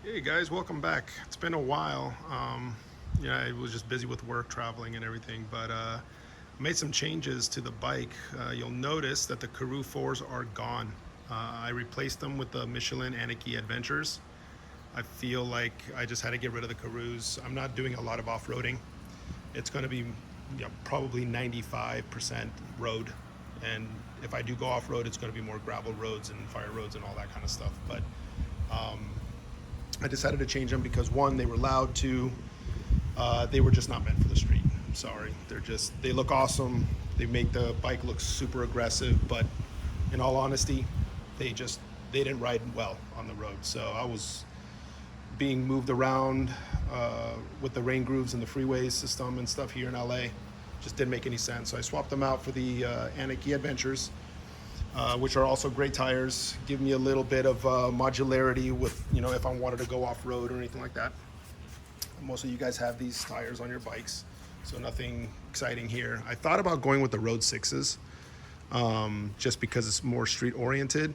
Hey guys, welcome back. It's been a while. Yeah, I was just busy with work, traveling, and everything, but made some changes to the bike. You'll notice that the Karoo 4s are gone. I replaced them with the Michelin Anakee Adventures. I feel like I just had to get rid of the Karoos. I'm not doing a lot of off-roading. It's going to be probably 95% road, and if I do go off-road, it's going to be more gravel roads and fire roads and all that kind of stuff. But I decided to change them because one, they were loud. Two, they were just not meant for the street. I'm sorry. They look awesome. They make the bike look super aggressive, but in all honesty, they didn't ride well on the road. So I was being moved around with the rain grooves and the freeways system and stuff here in LA. Just didn't make any sense. So I swapped them out for the Anakee Adventures, which are also great tires. Give me a little bit of modularity with, if I wanted to go off-road or anything like that. Most of you guys have these tires on your bikes, so nothing exciting here. I thought about going with the Road 6s, just because it's more street-oriented,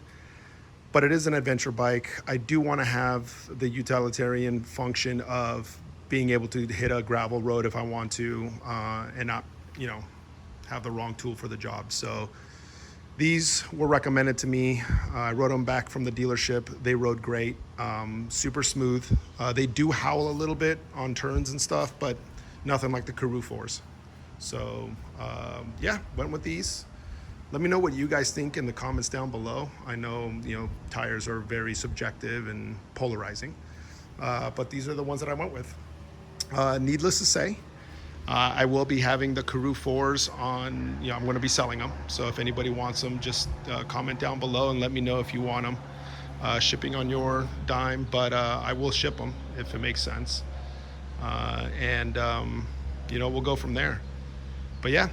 but it is an adventure bike. I do want to have the utilitarian function of being able to hit a gravel road if I want to, and not, have the wrong tool for the job. So these were recommended to me. I rode them back from the dealership. They rode great, super smooth. They do howl a little bit on turns and stuff, but nothing like the Karoo 4s. So yeah, went with these. Let me know what you guys think in the comments down below. I know, tires are very subjective and polarizing, but these are the ones that I went with. Needless to say, I will be having the Karoo 4s on, I'm going to be selling them. So if anybody wants them, just comment down below and let me know if you want them. Shipping on your dime, but I will ship them if it makes sense. We'll go from there. But yeah,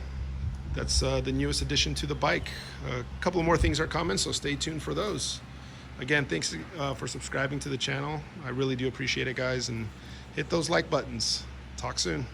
that's the newest addition to the bike. A couple more things are coming, so stay tuned for those. Again, thanks for subscribing to the channel. I really do appreciate it, guys, and hit those like buttons. Talk soon.